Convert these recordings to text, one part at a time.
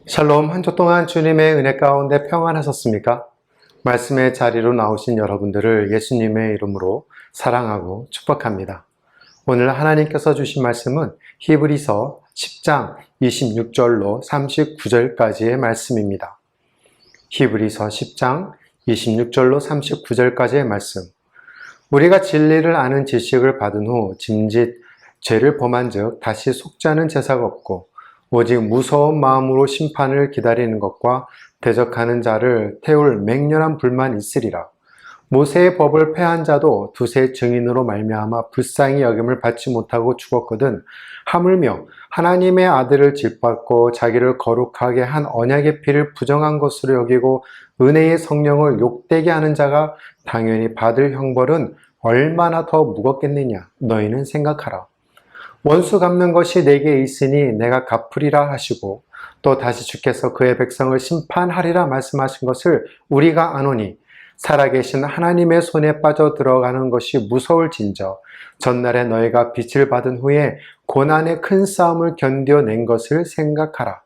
샬롬, 한 주 동안 주님의 은혜 가운데 평안하셨습니까? 말씀의 자리로 나오신 여러분들을 예수님의 이름으로 사랑하고 축복합니다. 오늘 하나님께서 주신 말씀은 히브리서 10장 26절로 39절까지의 말씀입니다. 히브리서 10장 26절로 39절까지의 말씀. 우리가 진리를 아는 지식을 받은 후 짐짓 죄를 범한 즉 다시 속지 않은 제사가 없고 오직 무서운 마음으로 심판을 기다리는 것과 대적하는 자를 태울 맹렬한 불만 있으리라. 모세의 법을 폐한 자도 두세 증인으로 말미암아 불쌍히 여김을 받지 못하고 죽었거든 하물며 하나님의 아들을 짓밟고 자기를 거룩하게 한 언약의 피를 부정한 것으로 여기고 은혜의 성령을 욕되게 하는 자가 당연히 받을 형벌은 얼마나 더 무겁겠느냐 너희는 생각하라. 원수 갚는 것이 내게 있으니 내가 갚으리라 하시고 또 다시 주께서 그의 백성을 심판하리라 말씀하신 것을 우리가 아노니 살아계신 하나님의 손에 빠져 들어가는 것이 무서울진저 전날에 너희가 빛을 받은 후에 고난의 큰 싸움을 견뎌낸 것을 생각하라.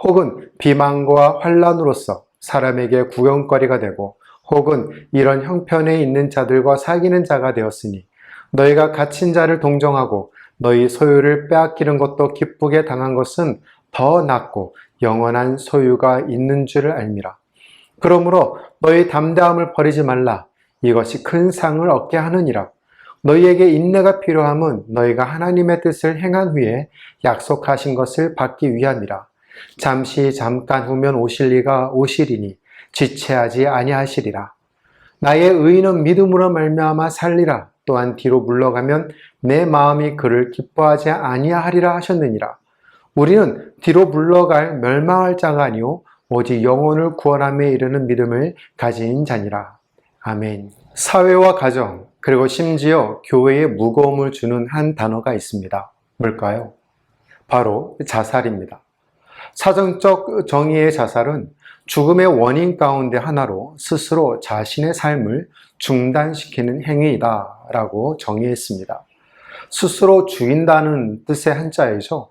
혹은 비방과 환란으로서 사람에게 구경거리가 되고 혹은 이런 형편에 있는 자들과 사귀는 자가 되었으니 너희가 갇힌 자를 동정하고 너희 소유를 빼앗기는 것도 기쁘게 당한 것은 더 낫고 영원한 소유가 있는 줄을 알미라. 그러므로 너희 담대함을 버리지 말라. 이것이 큰 상을 얻게 하느니라. 너희에게 인내가 필요함은 너희가 하나님의 뜻을 행한 후에 약속하신 것을 받기 위함이라. 잠깐 후면 오실 이가 오시리니 지체하지 아니하시리라. 나의 의인은 믿음으로 말미암아 살리라. 또한 뒤로 물러가면 내 마음이 그를 기뻐하지 아니하리라 하셨느니라. 우리는 뒤로 물러갈 멸망할 자가 아니오 오직 영혼을 구원함에 이르는 믿음을 가진 자니라. 아멘. 사회와 가정 그리고 심지어 교회에 무거움을 주는 한 단어가 있습니다. 뭘까요? 바로 자살입니다. 사정적 정의의 자살은 죽음의 원인 가운데 하나로 스스로 자신의 삶을 중단시키는 행위이다 라고 정의했습니다. 스스로 죽인다는 뜻의 한자이죠.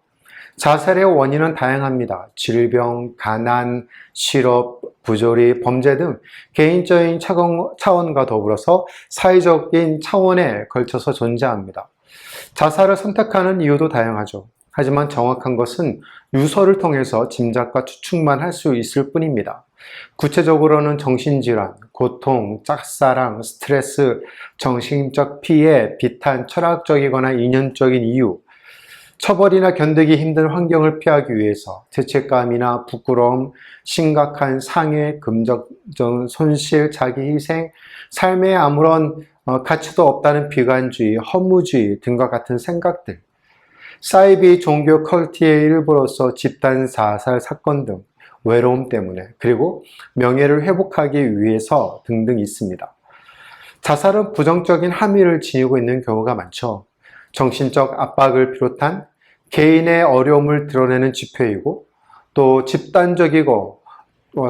자살의 원인은 다양합니다. 질병, 가난, 실업, 부조리, 범죄 등 개인적인 차원과 더불어서 사회적인 차원에 걸쳐서 존재합니다. 자살을 선택하는 이유도 다양하죠. 하지만 정확한 것은 유서를 통해서 짐작과 추측만 할 수 있을 뿐입니다. 구체적으로는 정신질환, 고통, 짝사랑, 스트레스, 정신적 피해, 비탄, 철학적이거나 인연적인 이유, 처벌이나 견디기 힘든 환경을 피하기 위해서 죄책감이나 부끄러움, 심각한 상해, 금전적 손실, 자기 희생, 삶에 아무런 가치도 없다는 비관주의, 허무주의 등과 같은 생각들, 사이비 종교 컬트의 일부로서 집단 자살 사건 등 외로움 때문에 그리고 명예를 회복하기 위해서 등등 있습니다. 자살은 부정적인 함의를 지니고 있는 경우가 많죠. 정신적 압박을 비롯한 개인의 어려움을 드러내는 지표이고 또 집단적이고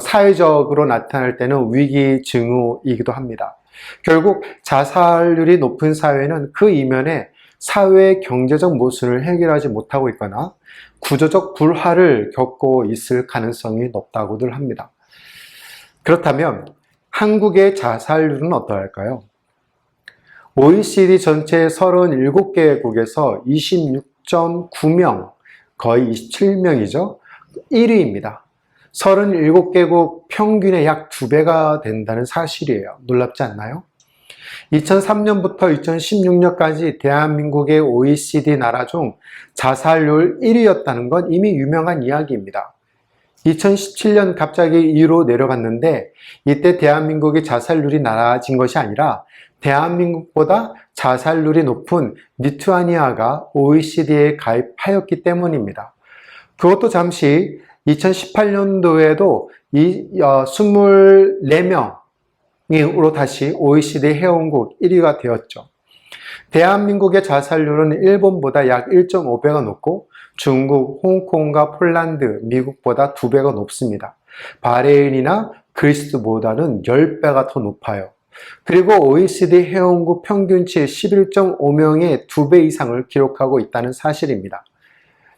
사회적으로 나타날 때는 위기 징후이기도 합니다. 결국 자살률이 높은 사회는 그 이면에 사회의 경제적 모순을 해결하지 못하고 있거나 구조적 불화를 겪고 있을 가능성이 높다고들 합니다. 그렇다면 한국의 자살률은 어떠할까요? OECD 전체 37개국에서 26.9명, 거의 27명이죠. 1위입니다. 37개국 평균의 약 2배가 된다는 사실이에요. 놀랍지 않나요? 2003년부터 2016년까지 대한민국의 OECD 나라 중 자살률 1위였다는 건 이미 유명한 이야기입니다. 2017년 갑자기 2위로 내려갔는데 이때 대한민국의 자살률이 낮아진 것이 아니라 대한민국보다 자살률이 높은 리투아니아가 OECD에 가입하였기 때문입니다. 그것도 잠시 2018년도에도 24명 으로 다시 OECD 회원국 1위가 되었죠. 대한민국의 자살률은 일본보다 약 1.5배가 높고 중국, 홍콩과 폴란드, 미국보다 2배가 높습니다. 바레인이나 그리스보다는 10배가 더 높아요. 그리고 OECD 회원국 평균치 11.5명의 2배 이상을 기록하고 있다는 사실입니다.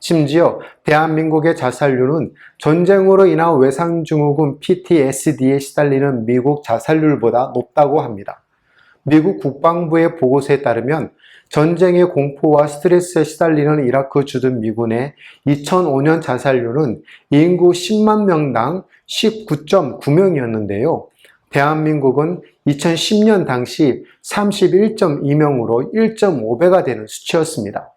심지어 대한민국의 자살률은 전쟁으로 인한 외상증후군 PTSD에 시달리는 미국 자살률보다 높다고 합니다. 미국 국방부의 보고서에 따르면 전쟁의 공포와 스트레스에 시달리는 이라크 주둔 미군의 2005년 자살률은 인구 10만 명당 19.9명이었는데요. 대한민국은 2010년 당시 31.2명으로 1.5배가 되는 수치였습니다.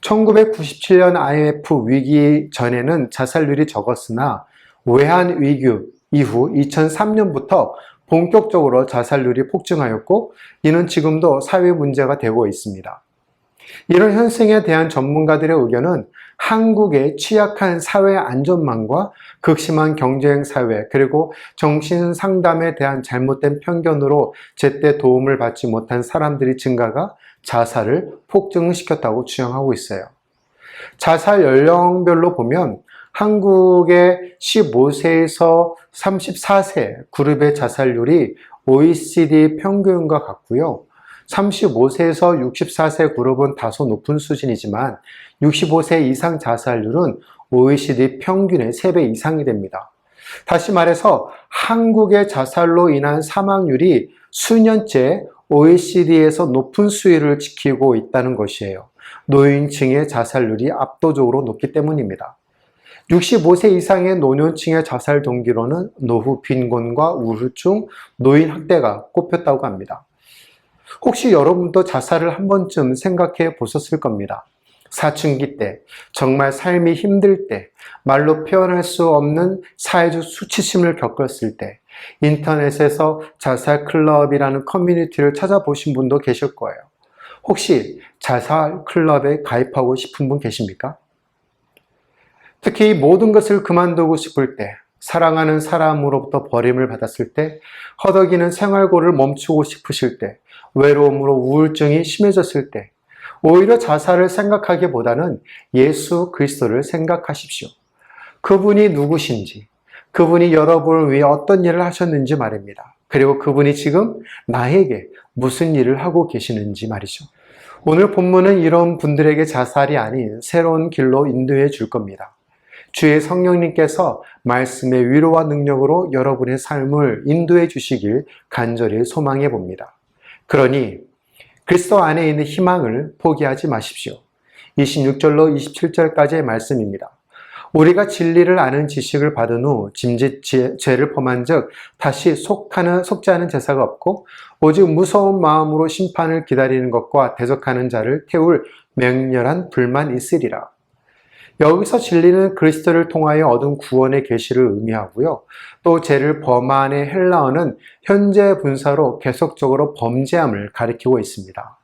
1997년 IMF 위기 전에는 자살률이 적었으나 외환 위기 이후 2003년부터 본격적으로 자살률이 폭증하였고 이는 지금도 사회 문제가 되고 있습니다. 이런 현상에 대한 전문가들의 의견은 한국의 취약한 사회 안전망과 극심한 경쟁 사회 그리고 정신 상담에 대한 잘못된 편견으로 제때 도움을 받지 못한 사람들의 증가가 자살을 폭증시켰다고 주장하고 있어요. 자살 연령별로 보면 한국의 15세에서 34세 그룹의 자살률이 OECD 평균과 같고요. 35세에서 64세 그룹은 다소 높은 수준이지만 65세 이상 자살률은 OECD 평균의 3배 이상이 됩니다. 다시 말해서 한국의 자살로 인한 사망률이 수년째 OECD에서 높은 수위를 지키고 있다는 것이에요. 노인층의 자살률이 압도적으로 높기 때문입니다. 65세 이상의 노년층의 자살 동기로는 노후 빈곤과 우울증, 노인 학대가 꼽혔다고 합니다. 혹시 여러분도 자살을 한 번쯤 생각해 보셨을 겁니다. 사춘기 때, 정말 삶이 힘들 때, 말로 표현할 수 없는 사회적 수치심을 겪었을 때, 인터넷에서 자살 클럽이라는 커뮤니티를 찾아보신 분도 계실 거예요. 혹시 자살 클럽에 가입하고 싶은 분 계십니까? 특히 모든 것을 그만두고 싶을 때, 사랑하는 사람으로부터 버림을 받았을 때, 허덕이는 생활고를 멈추고 싶으실 때, 외로움으로 우울증이 심해졌을 때, 오히려 자살을 생각하기보다는 예수 그리스도를 생각하십시오. 그분이 누구신지, 그분이 여러분을 위해 어떤 일을 하셨는지 말입니다. 그리고 그분이 지금 나에게 무슨 일을 하고 계시는지 말이죠. 오늘 본문은 이런 분들에게 자살이 아닌 새로운 길로 인도해 줄 겁니다. 주의 성령님께서 말씀의 위로와 능력으로 여러분의 삶을 인도해 주시길 간절히 소망해 봅니다. 그러니 그리스도 안에 있는 희망을 포기하지 마십시오. 26절로 27절까지의 말씀입니다. 우리가 진리를 아는 지식을 받은 후 짐짓 죄를 범한 즉 다시 속지 않은 제사가 없고 오직 무서운 마음으로 심판을 기다리는 것과 대적하는 자를 태울 맹렬한 불만 있으리라. 여기서 진리는 그리스도를 통하여 얻은 구원의 계시를 의미하고요. 또 죄를 범한의 헬라어는 현재 분사로 계속적으로 범죄함을 가리키고 있습니다.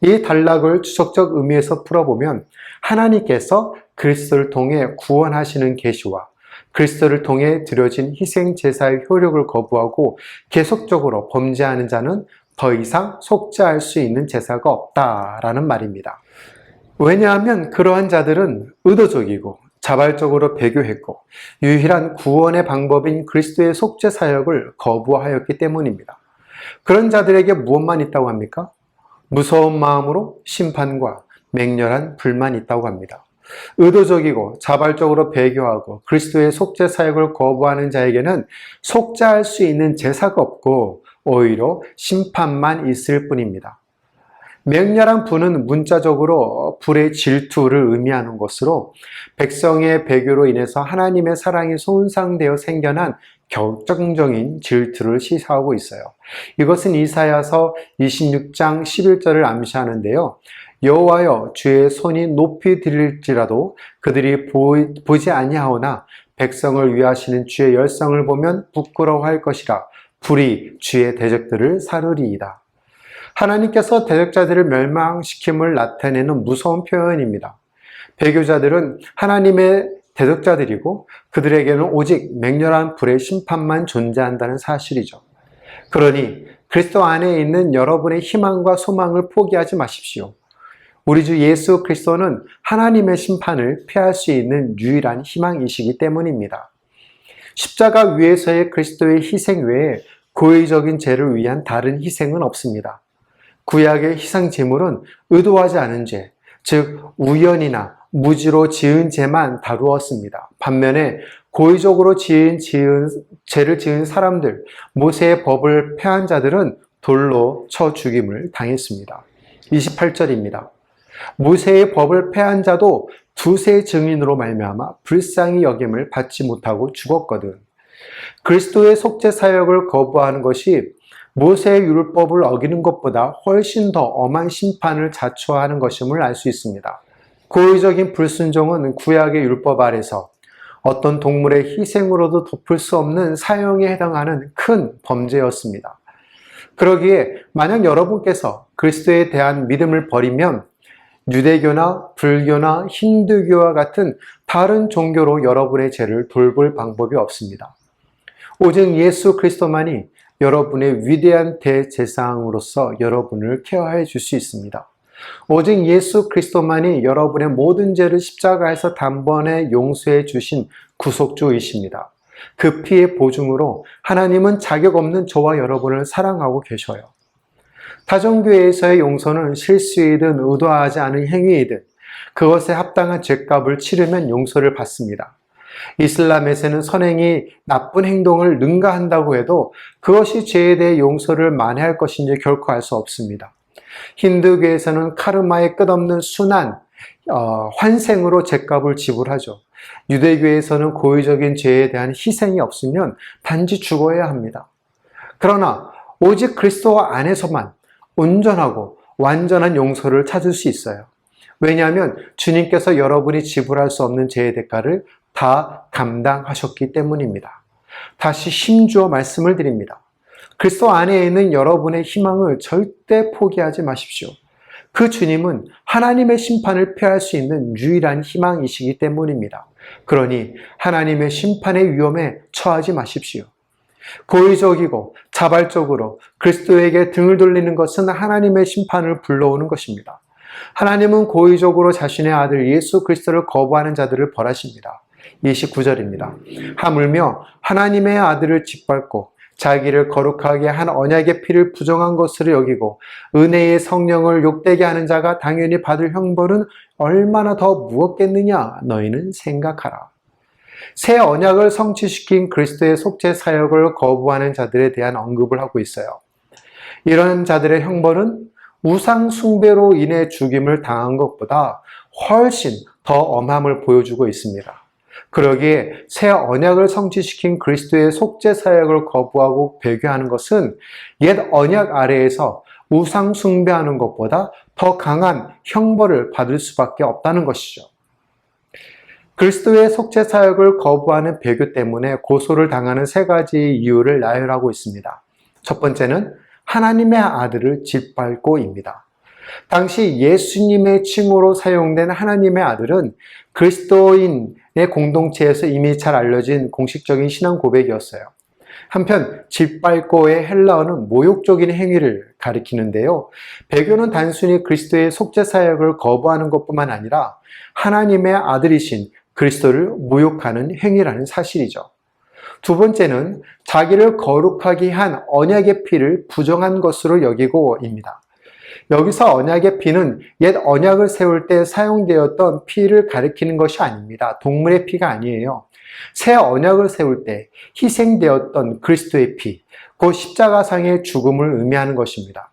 이 단락을 추적적 의미에서 풀어보면 하나님께서 그리스도를 통해 구원하시는 계시와 그리스도를 통해 드려진 희생 제사의 효력을 거부하고 계속적으로 범죄하는 자는 더 이상 속죄할 수 있는 제사가 없다라는 말입니다. 왜냐하면 그러한 자들은 의도적이고 자발적으로 배교했고 유일한 구원의 방법인 그리스도의 속죄 사역을 거부하였기 때문입니다. 그런 자들에게 무엇만 있다고 합니까? 무서운 마음으로 심판과 맹렬한 불만이 있다고 합니다. 의도적이고 자발적으로 배교하고 그리스도의 속죄 사역을 거부하는 자에게는 속죄할 수 있는 제사가 없고 오히려 심판만 있을 뿐입니다. 맹렬한 분은 문자적으로 불의 질투를 의미하는 것으로 백성의 배교로 인해서 하나님의 사랑이 손상되어 생겨난 결정적인 질투를 시사하고 있어요. 이것은 이사야서 26장 11절을 암시하는데요. 여호와여 주의 손이 높이 들릴지라도 그들이 보지 아니하오나 백성을 위하시는 주의 열성을 보면 부끄러워할 것이라 불이 주의 대적들을 사르리이다. 하나님께서 대적자들을 멸망시킴을 나타내는 무서운 표현입니다. 배교자들은 하나님의 대적자들이고 그들에게는 오직 맹렬한 불의 심판만 존재한다는 사실이죠. 그러니 그리스도 안에 있는 여러분의 희망과 소망을 포기하지 마십시오. 우리 주 예수 그리스도는 하나님의 심판을 피할 수 있는 유일한 희망이시기 때문입니다. 십자가 위에서의 그리스도의 희생 외에 고의적인 죄를 위한 다른 희생은 없습니다. 구약의 희생 제물은 의도하지 않은 죄, 즉 우연이나 무지로 지은 죄만 다루었습니다. 반면에 고의적으로 죄를 지은 사람들, 모세의 법을 폐한 자들은 돌로 쳐 죽임을 당했습니다. 28절입니다. 모세의 법을 폐한 자도 두세 증인으로 말미암아 불쌍히 여김을 받지 못하고 죽었거든. 그리스도의 속죄 사역을 거부하는 것이 모세의 율법을 어기는 것보다 훨씬 더 엄한 심판을 자초하는 것임을 알 수 있습니다. 고의적인 불순종은 구약의 율법 아래서 어떤 동물의 희생으로도 덮을 수 없는 사형에 해당하는 큰 범죄였습니다. 그러기에 만약 여러분께서 그리스도에 대한 믿음을 버리면 유대교나 불교나 힌두교와 같은 다른 종교로 여러분의 죄를 돌볼 방법이 없습니다. 오직 예수 그리스도만이 여러분의 위대한 대제사장으로서 여러분을 케어해 줄 수 있습니다. 오직 예수 그리스도만이 여러분의 모든 죄를 십자가에서 단번에 용서해 주신 구속주이십니다. 그 피의 보증으로 하나님은 자격 없는 저와 여러분을 사랑하고 계셔요. 다종교에서의 용서는 실수이든 의도하지 않은 행위이든 그것에 합당한 죄값을 치르면 용서를 받습니다. 이슬람에서는 선행이 나쁜 행동을 능가한다고 해도 그것이 죄에 대해 용서를 만회할 것인지 결코 알 수 없습니다. 힌두교에서는 카르마의 끝없는 순환, 환생으로 죄값을 지불하죠. 유대교에서는 고의적인 죄에 대한 희생이 없으면 단지 죽어야 합니다. 그러나 오직 그리스도 안에서만 온전하고 완전한 용서를 찾을 수 있어요. 왜냐하면 주님께서 여러분이 지불할 수 없는 죄의 대가를 다 감당하셨기 때문입니다. 다시 힘주어 말씀을 드립니다. 그리스도 안에 있는 여러분의 희망을 절대 포기하지 마십시오. 그 주님은 하나님의 심판을 피할 수 있는 유일한 희망이시기 때문입니다. 그러니 하나님의 심판의 위험에 처하지 마십시오. 고의적이고 자발적으로 그리스도에게 등을 돌리는 것은 하나님의 심판을 불러오는 것입니다. 하나님은 고의적으로 자신의 아들 예수 그리스도를 거부하는 자들을 벌하십니다. 29절입니다. 하물며 하나님의 아들을 짓밟고 자기를 거룩하게 한 언약의 피를 부정한 것으로 여기고 은혜의 성령을 욕되게 하는 자가 당연히 받을 형벌은 얼마나 더 무겁겠느냐 너희는 생각하라. 새 언약을 성취시킨 그리스도의 속죄 사역을 거부하는 자들에 대한 언급을 하고 있어요. 이런 자들의 형벌은 우상 숭배로 인해 죽임을 당한 것보다 훨씬 더 엄함을 보여주고 있습니다. 그러기에 새 언약을 성취시킨 그리스도의 속죄 사역을 거부하고 배교하는 것은 옛 언약 아래에서 우상 숭배하는 것보다 더 강한 형벌을 받을 수밖에 없다는 것이죠. 그리스도의 속죄 사역을 거부하는 배교 때문에 고소를 당하는 세 가지 이유를 나열하고 있습니다. 첫 번째는 하나님의 아들을 짓밟고입니다. 당시 예수님의 칭호로 사용된 하나님의 아들은 그리스도인의 공동체에서 이미 잘 알려진 공식적인 신앙 고백이었어요. 한편 짓밟고의 헬라어는 모욕적인 행위를 가리키는데요. 배교는 단순히 그리스도의 속죄 사역을 거부하는 것뿐만 아니라 하나님의 아들이신 그리스도를 모욕하는 행위라는 사실이죠. 두 번째는 자기를 거룩하게 한 언약의 피를 부정한 것으로 여기고입니다. 여기서 언약의 피는 옛 언약을 세울 때 사용되었던 피를 가리키는 것이 아닙니다. 동물의 피가 아니에요. 새 언약을 세울 때 희생되었던 그리스도의 피, 곧 십자가상의 죽음을 의미하는 것입니다.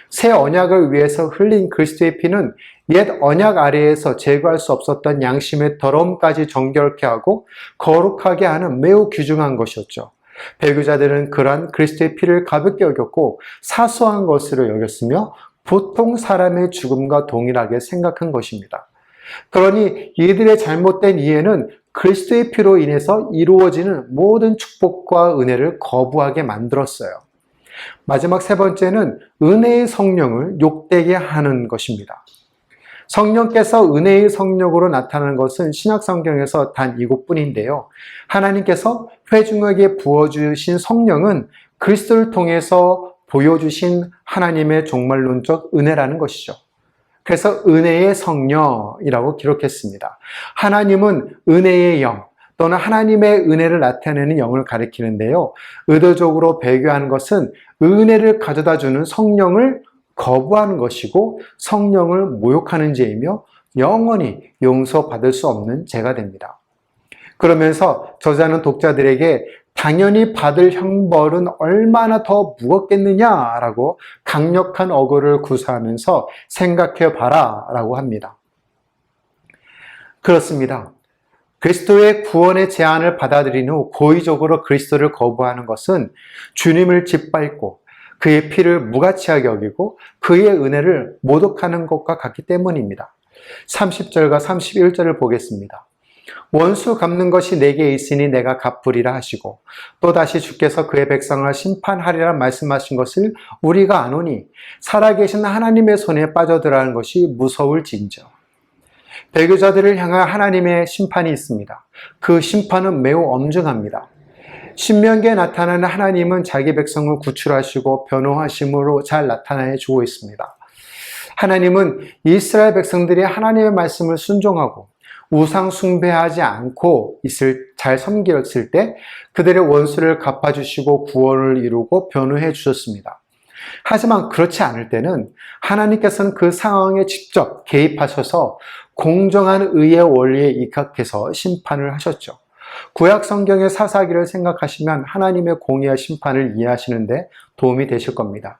새 언약을 위해서 흘린 그리스도의 피는 옛 언약 아래에서 제거할 수 없었던 양심의 더러움까지 정결케 하고 거룩하게 하는 매우 귀중한 것이었죠. 배교자들은 그러한 그리스도의 피를 가볍게 여겼고 사소한 것으로 여겼으며 보통 사람의 죽음과 동일하게 생각한 것입니다. 그러니 이들의 잘못된 이해는 그리스도의 피로 인해서 이루어지는 모든 축복과 은혜를 거부하게 만들었어요. 마지막 세 번째는 은혜의 성령을 욕되게 하는 것입니다. 성령께서 은혜의 성령으로 나타나는 것은 신약 성경에서 단 이곳뿐인데요. 하나님께서 회중에게 부어주신 성령은 그리스도를 통해서 보여주신 하나님의 종말론적 은혜라는 것이죠. 그래서 은혜의 성령이라고 기록했습니다. 하나님은 은혜의 영 또는 하나님의 은혜를 나타내는 영을 가리키는데요. 의도적으로 배교하는 것은 은혜를 가져다 주는 성령을 거부하는 것이고 성령을 모욕하는 죄이며 영원히 용서받을 수 없는 죄가 됩니다. 그러면서 저자는 독자들에게 당연히 받을 형벌은 얼마나 더 무겁겠느냐라고 강력한 어구를 구사하면서 생각해 봐라 라고 합니다. 그렇습니다. 그리스도의 구원의 제안을 받아들인 후 고의적으로 그리스도를 거부하는 것은 주님을 짓밟고 그의 피를 무가치하게 여기고 그의 은혜를 모독하는 것과 같기 때문입니다. 30절과 31절을 보겠습니다. 원수 갚는 것이 내게 있으니 내가 갚으리라 하시고 또다시 주께서 그의 백성을 심판하리라 말씀하신 것을 우리가 아노니 살아계신 하나님의 손에 빠져들어가는 것이 무서울진저. 배교자들을 향한 하나님의 심판이 있습니다. 그 심판은 매우 엄중합니다. 신명기에 나타나는 하나님은 자기 백성을 구출하시고 변호하심으로 잘 나타내 주고 있습니다. 하나님은 이스라엘 백성들이 하나님의 말씀을 순종하고 우상 숭배하지 않고 잘 섬겼을 때 그들의 원수를 갚아주시고 구원을 이루고 변호해 주셨습니다. 하지만 그렇지 않을 때는 하나님께서는 그 상황에 직접 개입하셔서 공정한 의의 원리에 입각해서 심판을 하셨죠. 구약 성경의 사사기를 생각하시면 하나님의 공의와 심판을 이해하시는데 도움이 되실 겁니다.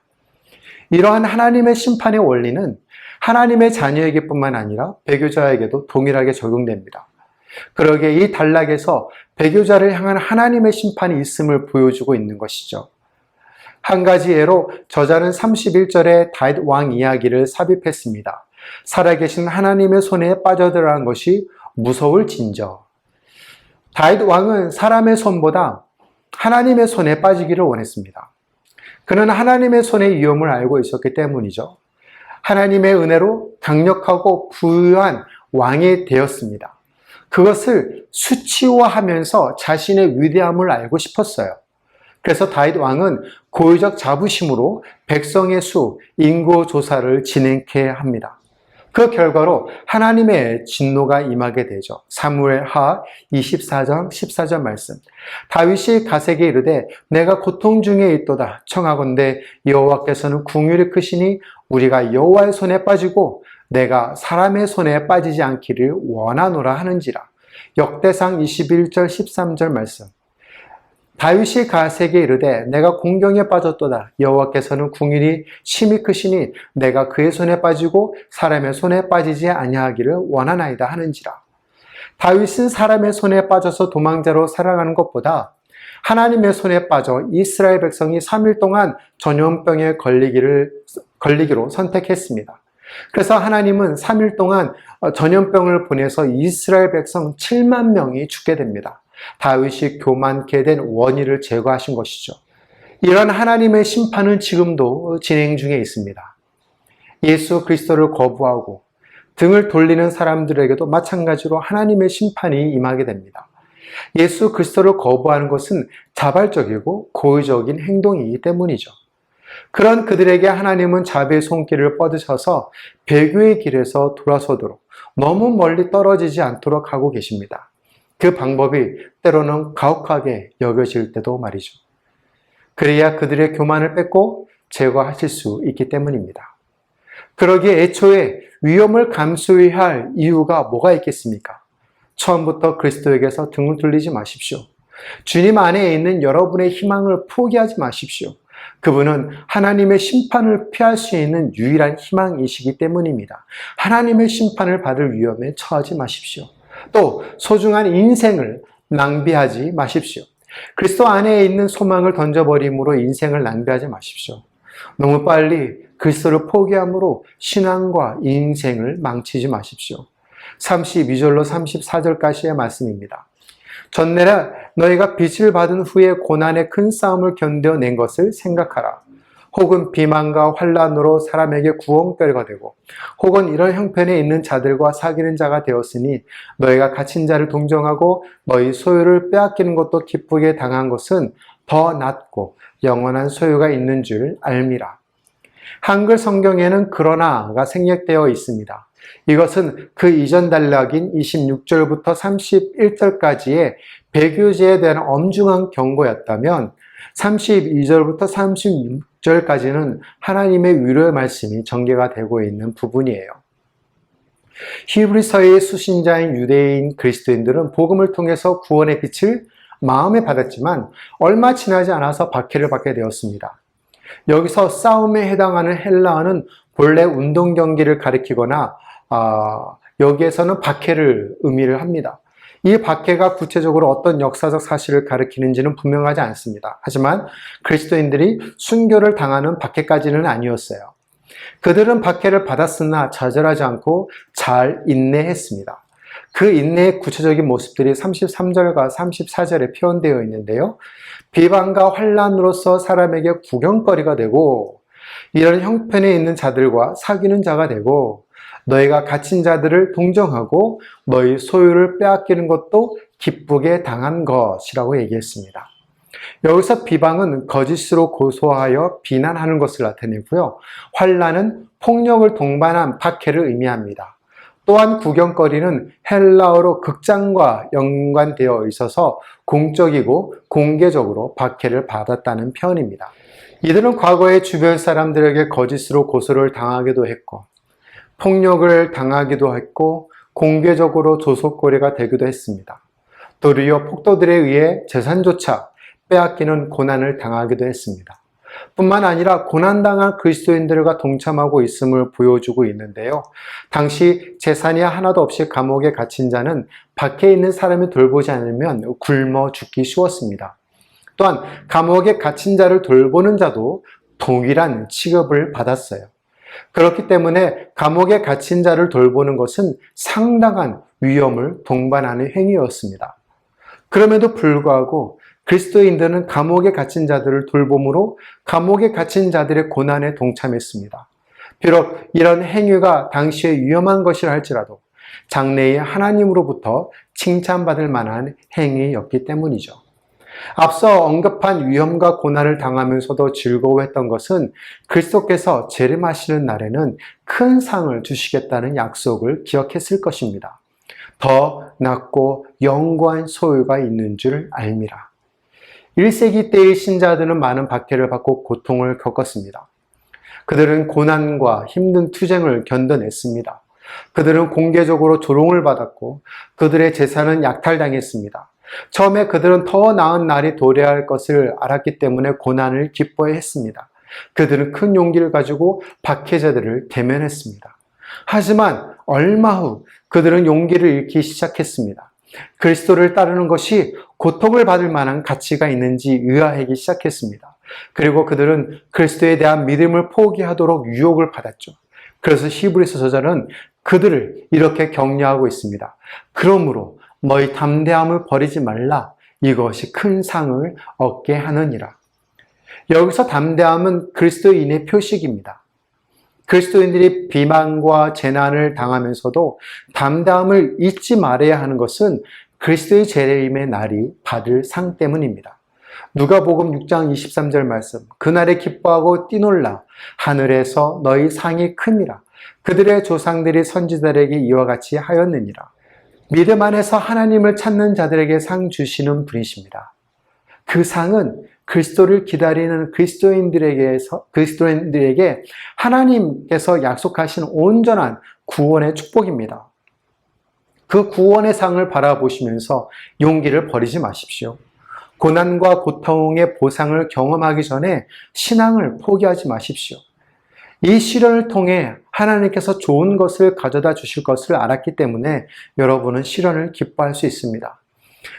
이러한 하나님의 심판의 원리는 하나님의 자녀에게뿐만 아니라 배교자에게도 동일하게 적용됩니다. 그러기에 이 단락에서 배교자를 향한 하나님의 심판이 있음을 보여주고 있는 것이죠. 한 가지 예로 저자는 31절에 다윗 왕 이야기를 삽입했습니다. 살아계신 하나님의 손에 빠져들어간 것이 무서울진저. 다윗 왕은 사람의 손보다 하나님의 손에 빠지기를 원했습니다. 그는 하나님의 손의 위험을 알고 있었기 때문이죠. 하나님의 은혜로 강력하고 부유한 왕이 되었습니다. 그것을 수치화하면서 자신의 위대함을 알고 싶었어요. 그래서 다윗 왕은 고의적 자부심으로 백성의 수, 인구 조사를 진행케 합니다. 그 결과로 하나님의 진노가 임하게 되죠. 사무엘하 24장 14절 말씀. 다윗이 가세게 이르되 내가 고통 중에 있도다 청하건대 여호와께서는 긍휼이 크시니 우리가 여호와의 손에 빠지고 내가 사람의 손에 빠지지 않기를 원하노라 하는지라. 역대상 21절 13절 말씀. 다윗이 가세게 이르되 내가 공경에 빠졌도다 여호와께서는 긍휼이 심히 크시니 내가 그의 손에 빠지고 사람의 손에 빠지지 아니하기를 원하나이다 하는지라. 다윗은 사람의 손에 빠져서 도망자로 살아가는 것보다 하나님의 손에 빠져 이스라엘 백성이 3일 동안 전염병에 걸리기로 선택했습니다. 그래서 하나님은 3일 동안 전염병을 보내서 이스라엘 백성 7만 명이 죽게 됩니다. 다윗이 교만케 된 원인을 제거하신 것이죠. 이런 하나님의 심판은 지금도 진행 중에 있습니다. 예수 그리스도를 거부하고 등을 돌리는 사람들에게도 마찬가지로 하나님의 심판이 임하게 됩니다. 예수 그리스도를 거부하는 것은 자발적이고 고의적인 행동이기 때문이죠. 그런 그들에게 하나님은 자비의 손길을 뻗으셔서 배교의 길에서 돌아서도록 너무 멀리 떨어지지 않도록 하고 계십니다. 그 방법이 때로는 가혹하게 여겨질 때도 말이죠. 그래야 그들의 교만을 뺏고 제거하실 수 있기 때문입니다. 그러기에 애초에 위험을 감수해야 할 이유가 뭐가 있겠습니까? 처음부터 그리스도에게서 등을 돌리지 마십시오. 주님 안에 있는 여러분의 희망을 포기하지 마십시오. 그분은 하나님의 심판을 피할 수 있는 유일한 희망이시기 때문입니다. 하나님의 심판을 받을 위험에 처하지 마십시오. 또 소중한 인생을 낭비하지 마십시오. 그리스도 안에 있는 소망을 던져버림으로 인생을 낭비하지 마십시오. 너무 빨리 그리스도를 포기함으로 신앙과 인생을 망치지 마십시오. 32절로 34절까지의 말씀입니다. 전내라 너희가 빛을 받은 후에 고난의 큰 싸움을 견뎌낸 것을 생각하라. 혹은 비만과 환난으로 사람에게 구원거리가 되고 혹은 이런 형편에 있는 자들과 사귀는 자가 되었으니 너희가 갇힌 자를 동정하고 너희 소유를 빼앗기는 것도 기쁘게 당한 것은 더 낫고 영원한 소유가 있는 줄 알미라. 한글 성경에는 그러나가 생략되어 있습니다. 이것은 그 이전 단락인 26절부터 31절까지의 배교제에 대한 엄중한 경고였다면 32절부터 36절까지는 하나님의 위로의 말씀이 전개가 되고 있는 부분이에요. 히브리서의 수신자인 유대인 그리스도인들은 복음을 통해서 구원의 빛을 마음에 받았지만 얼마 지나지 않아서 박해를 받게 되었습니다. 여기서 싸움에 해당하는 헬라어는 본래 운동 경기를 가리키거나 여기에서는 박해를 의미를 합니다. 이 박해가 구체적으로 어떤 역사적 사실을 가리키는지는 분명하지 않습니다. 하지만 그리스도인들이 순교를 당하는 박해까지는 아니었어요. 그들은 박해를 받았으나 좌절하지 않고 잘 인내했습니다. 그 인내의 구체적인 모습들이 33절과 34절에 표현되어 있는데요. 비방과 환난으로서 사람에게 구경거리가 되고 이런 형편에 있는 자들과 사귀는 자가 되고 너희가 갇힌 자들을 동정하고 너희 소유를 빼앗기는 것도 기쁘게 당한 것이라고 얘기했습니다. 여기서 비방은 거짓으로 고소하여 비난하는 것을 나타내고요. 환난은 폭력을 동반한 박해를 의미합니다. 또한 구경거리는 헬라어로 극장과 연관되어 있어서 공적이고 공개적으로 박해를 받았다는 표현입니다. 이들은 과거에 주변 사람들에게 거짓으로 고소를 당하기도 했고 폭력을 당하기도 했고 공개적으로 조속거리가 되기도 했습니다. 도리어 폭도들에 의해 재산조차 빼앗기는 고난을 당하기도 했습니다. 뿐만 아니라 고난당한 그리스도인들과 동참하고 있음을 보여주고 있는데요. 당시 재산이 하나도 없이 감옥에 갇힌 자는 밖에 있는 사람이 돌보지 않으면 굶어 죽기 쉬웠습니다. 또한 감옥에 갇힌 자를 돌보는 자도 동일한 취급을 받았어요. 그렇기 때문에 감옥에 갇힌 자를 돌보는 것은 상당한 위험을 동반하는 행위였습니다. 그럼에도 불구하고 그리스도인들은 감옥에 갇힌 자들을 돌봄으로 감옥에 갇힌 자들의 고난에 동참했습니다. 비록 이런 행위가 당시에 위험한 것이라 할지라도 장래에 하나님으로부터 칭찬받을 만한 행위였기 때문이죠. 앞서 언급한 위험과 고난을 당하면서도 즐거워했던 것은 그리스도께서 재림하시는 날에는 큰 상을 주시겠다는 약속을 기억했을 것입니다. 더 낫고 영구한 소유가 있는 줄 알미라. 1세기 때의 신자들은 많은 박해를 받고 고통을 겪었습니다. 그들은 고난과 힘든 투쟁을 견뎌냈습니다. 그들은 공개적으로 조롱을 받았고 그들의 재산은 약탈당했습니다. 처음에 그들은 더 나은 날이 도래할 것을 알았기 때문에 고난을 기뻐했습니다. 그들은 큰 용기를 가지고 박해자들을 대면했습니다. 하지만 얼마 후 그들은 용기를 잃기 시작했습니다. 그리스도를 따르는 것이 고통을 받을 만한 가치가 있는지 의아하기 시작했습니다. 그리고 그들은 그리스도에 대한 믿음을 포기하도록 유혹을 받았죠. 그래서 히브리서 저자는 그들을 이렇게 격려하고 있습니다. 그러므로 너희 담대함을 버리지 말라. 이것이 큰 상을 얻게 하느니라. 여기서 담대함은 그리스도인의 표식입니다. 그리스도인들이 비만과 재난을 당하면서도 담대함을 잊지 말아야 하는 것은 그리스도의 재림의 날이 받을 상 때문입니다. 누가복음 6장 23절 말씀. 그날에 기뻐하고 뛰놀라. 하늘에서 너희 상이 큼이라. 그들의 조상들이 선지자들에게 이와 같이 하였느니라. 믿음 안에서 하나님을 찾는 자들에게 상 주시는 분이십니다. 그 상은 그리스도를 기다리는 그리스도인들에게 하나님께서 약속하신 온전한 구원의 축복입니다. 그 구원의 상을 바라보시면서 용기를 버리지 마십시오. 고난과 고통의 보상을 경험하기 전에 신앙을 포기하지 마십시오. 이 시련을 통해 하나님께서 좋은 것을 가져다 주실 것을 알았기 때문에 여러분은 시련을 기뻐할 수 있습니다.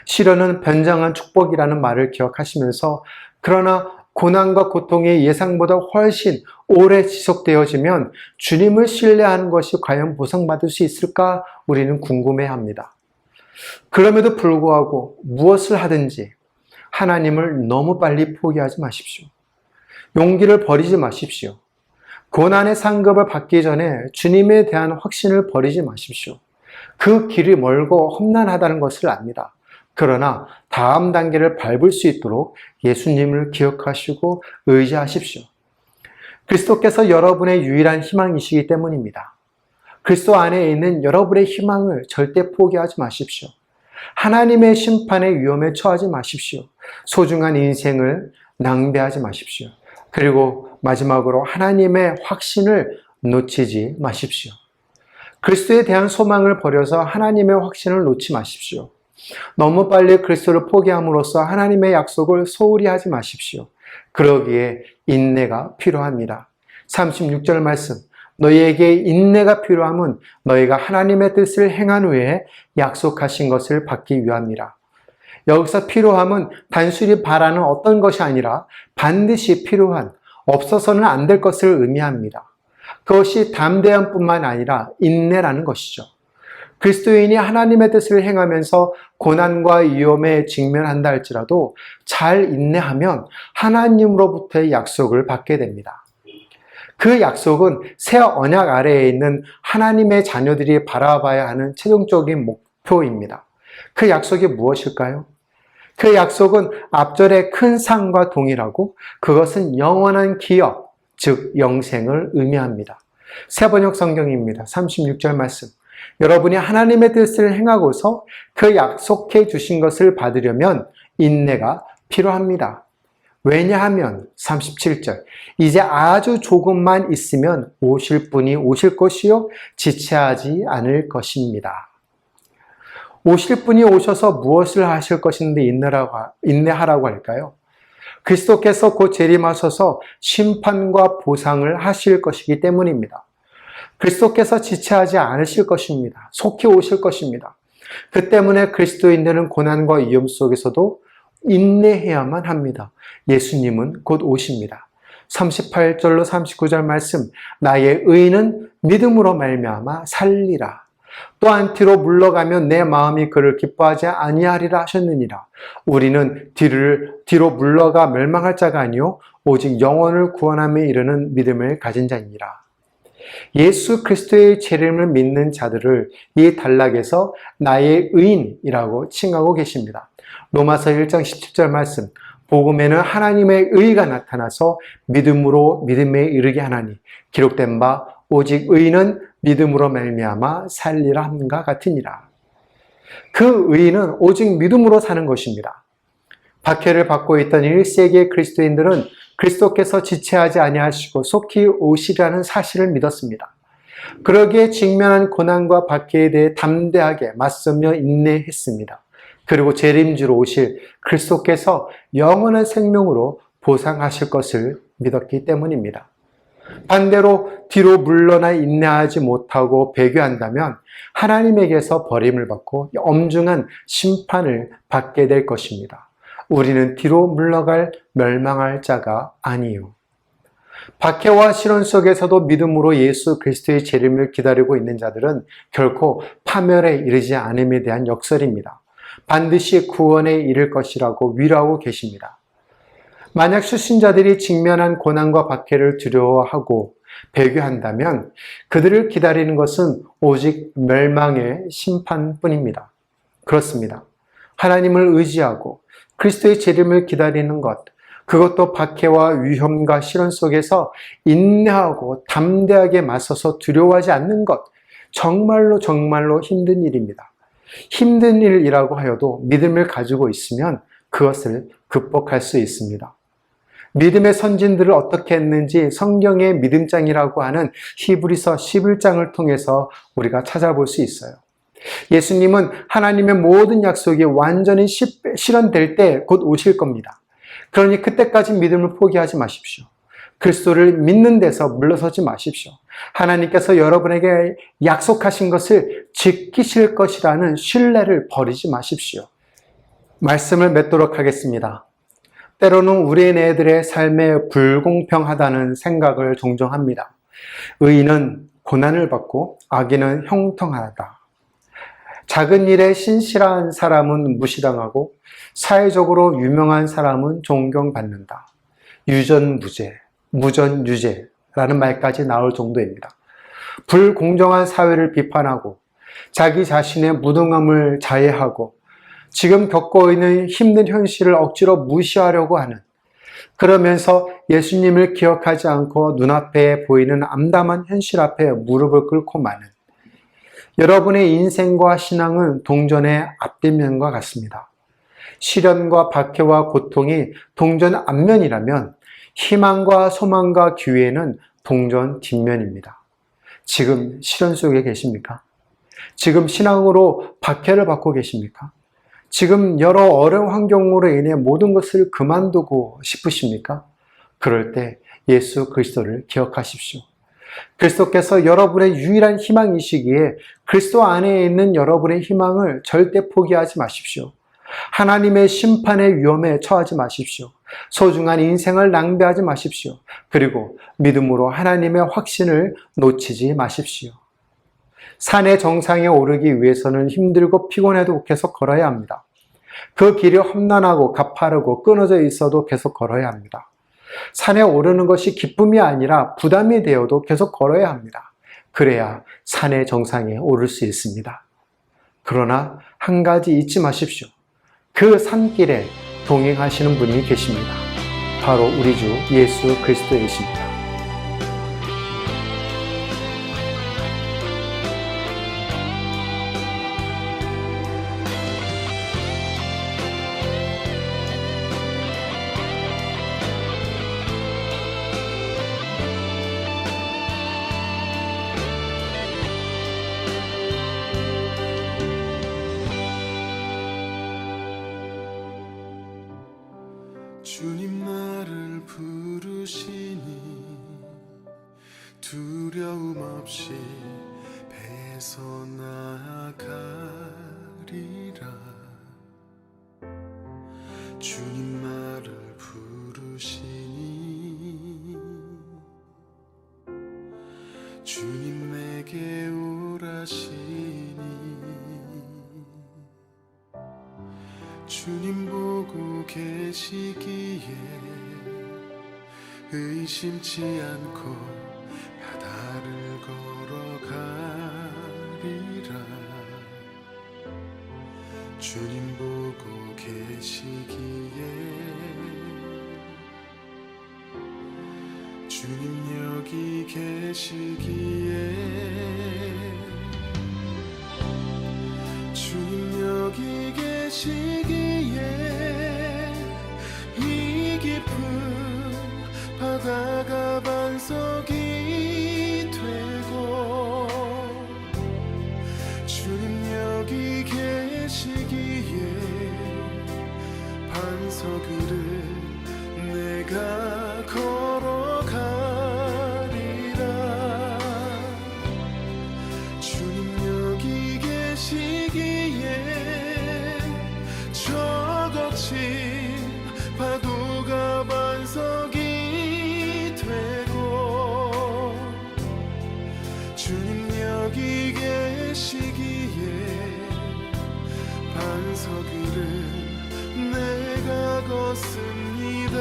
시련은 변장한 축복이라는 말을 기억하시면서 그러나 고난과 고통이 예상보다 훨씬 오래 지속되어지면 주님을 신뢰하는 것이 과연 보상받을 수 있을까 우리는 궁금해합니다. 그럼에도 불구하고 무엇을 하든지 하나님을 너무 빨리 포기하지 마십시오. 용기를 버리지 마십시오. 고난의 상급을 받기 전에 주님에 대한 확신을 버리지 마십시오. 그 길이 멀고 험난하다는 것을 압니다. 그러나 다음 단계를 밟을 수 있도록 예수님을 기억하시고 의지하십시오. 그리스도께서 여러분의 유일한 희망이시기 때문입니다. 그리스도 안에 있는 여러분의 희망을 절대 포기하지 마십시오. 하나님의 심판의 위험에 처하지 마십시오. 소중한 인생을 낭비하지 마십시오. 그리고 마지막으로 하나님의 확신을 놓치지 마십시오. 그리스도에 대한 소망을 버려서 하나님의 확신을 놓지 마십시오. 너무 빨리 그리스도를 포기함으로써 하나님의 약속을 소홀히 하지 마십시오. 그러기에 인내가 필요합니다. 36절 말씀, 너희에게 인내가 필요함은 너희가 하나님의 뜻을 행한 후에 약속하신 것을 받기 위함이라. 여기서 필요함은 단순히 바라는 어떤 것이 아니라 반드시 필요한, 없어서는 안 될 것을 의미합니다. 그것이 담대함뿐만 아니라 인내라는 것이죠. 그리스도인이 하나님의 뜻을 행하면서 고난과 위험에 직면한다 할지라도 잘 인내하면 하나님으로부터의 약속을 받게 됩니다. 그 약속은 새 언약 아래에 있는 하나님의 자녀들이 바라봐야 하는 최종적인 목표입니다. 그 약속이 무엇일까요? 그 약속은 앞절의 큰 상과 동일하고 그것은 영원한 기업, 즉 영생을 의미합니다. 새번역 성경입니다. 36절 말씀. 여러분이 하나님의 뜻을 행하고서 그 약속해 주신 것을 받으려면 인내가 필요합니다. 왜냐하면 37절 이제 아주 조금만 있으면 오실 분이 오실 것이요 지체하지 않을 것입니다. 오실 분이 오셔서 무엇을 하실 것인데 인내하라고 할까요? 그리스도께서 곧 재림하셔서 심판과 보상을 하실 것이기 때문입니다. 그리스도께서 지체하지 않으실 것입니다. 속히 오실 것입니다. 그 때문에 그리스도인들은 고난과 위험 속에서도 인내해야만 합니다. 예수님은 곧 오십니다. 38절로 39절 말씀, 나의 의인은 믿음으로 말미암아 살리라. 또한 뒤로 물러가면 내 마음이 그를 기뻐하지 아니하리라 하셨느니라. 우리는 뒤로 물러가 멸망할 자가 아니요 오직 영혼을 구원함에 이르는 믿음을 가진 자이니라. 예수 그리스도의 재림을 믿는 자들을 이 단락에서 나의 의인이라고 칭하고 계십니다. 로마서 1장 17절 말씀, 복음에는 하나님의 의가 나타나서 믿음으로 믿음에 이르게 하나니 기록된 바 오직 의인은 믿음으로 말미암아 살리라 함과 같으니라. 그 의인은 오직 믿음으로 사는 것입니다. 박해를 받고 있던 1세기의 그리스도인들은 그리스도께서 지체하지 아니하시고 속히 오시리라는 사실을 믿었습니다. 그러기에 직면한 고난과 박해에 대해 담대하게 맞서며 인내했습니다. 그리고 재림주로 오실 그리스도께서 영원한 생명으로 보상하실 것을 믿었기 때문입니다. 반대로 뒤로 물러나 인내하지 못하고 배교한다면 하나님에게서 버림을 받고 엄중한 심판을 받게 될 것입니다. 우리는 뒤로 물러갈 멸망할 자가 아니요. 박해와 시련 속에서도 믿음으로 예수 그리스도의 재림을 기다리고 있는 자들은 결코 파멸에 이르지 않음에 대한 역설입니다. 반드시 구원에 이를 것이라고 위로하고 계십니다. 만약 수신자들이 직면한 고난과 박해를 두려워하고 배교한다면 그들을 기다리는 것은 오직 멸망의 심판뿐입니다. 그렇습니다. 하나님을 의지하고 그리스도의 재림을 기다리는 것, 그것도 박해와 위험과 시련 속에서 인내하고 담대하게 맞서서 두려워하지 않는 것, 정말로 힘든 일입니다. 힘든 일이라고 하여도 믿음을 가지고 있으면 그것을 극복할 수 있습니다. 믿음의 선진들을 어떻게 했는지 성경의 믿음장이라고 하는 히브리서 11장을 통해서 우리가 찾아볼 수 있어요. 예수님은 하나님의 모든 약속이 완전히 실현될 때 곧 오실 겁니다. 그러니 그때까지 믿음을 포기하지 마십시오. 그리스도를 믿는 데서 물러서지 마십시오. 하나님께서 여러분에게 약속하신 것을 지키실 것이라는 신뢰를 버리지 마십시오. 말씀을 맺도록 하겠습니다. 때로는 우리네들의 삶에 불공평하다는 생각을 종종 합니다. 의인은 고난을 받고 악인은 형통하다. 작은 일에 신실한 사람은 무시당하고 사회적으로 유명한 사람은 존경받는다. 유전무죄, 무전유죄라는 말까지 나올 정도입니다. 불공정한 사회를 비판하고 자기 자신의 무능함을 자해하고 지금 겪고 있는 힘든 현실을 억지로 무시하려고 하는, 그러면서 예수님을 기억하지 않고 눈앞에 보이는 암담한 현실 앞에 무릎을 꿇고 마는 여러분의 인생과 신앙은 동전의 앞뒷면과 같습니다. 시련과 박해와 고통이 동전 앞면이라면 희망과 소망과 기회는 동전 뒷면입니다. 지금 시련 속에 계십니까? 지금 신앙으로 박해를 받고 계십니까? 지금 여러 어려운 환경으로 인해 모든 것을 그만두고 싶으십니까? 그럴 때 예수 그리스도를 기억하십시오. 그리스도께서 여러분의 유일한 희망이시기에 그리스도 안에 있는 여러분의 희망을 절대 포기하지 마십시오. 하나님의 심판의 위험에 처하지 마십시오. 소중한 인생을 낭비하지 마십시오. 그리고 믿음으로 하나님의 확신을 놓치지 마십시오. 산의 정상에 오르기 위해서는 힘들고 피곤해도 계속 걸어야 합니다. 그 길이 험난하고 가파르고 끊어져 있어도 계속 걸어야 합니다. 산에 오르는 것이 기쁨이 아니라 부담이 되어도 계속 걸어야 합니다. 그래야 산의 정상에 오를 수 있습니다. 그러나 한 가지 잊지 마십시오. 그 산길에 동행하시는 분이 계십니다. 바로 우리 주 예수 그리스도이십니다. 주님 나를 부르시니 두려움 없이 배서 나아가리라. 주님 나를 부르시니 주님 내게 오라시니 주님 보고 계시기에 의심치 않고 바다를 걸어가리라. 주님 보고 계시기에 주님 여기 계시기에 주님 여기 계시기에 이 깊은 바다가 반석이 되고 주님 여기 계시기에 반석 위를 내가 걸어가리라. 주님 여기 계시기에 저 거친 파도가 반석이 되고 주님 여기 계시기에 반석 위를 내가 걷습니다.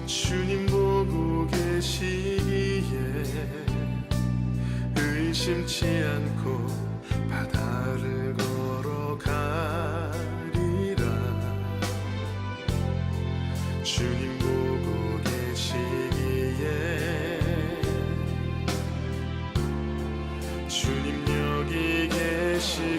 주님 보고 계시기에 의심치 않고 바다를 걸어가리라. 주님 보고 계시기에 주님 여기 계시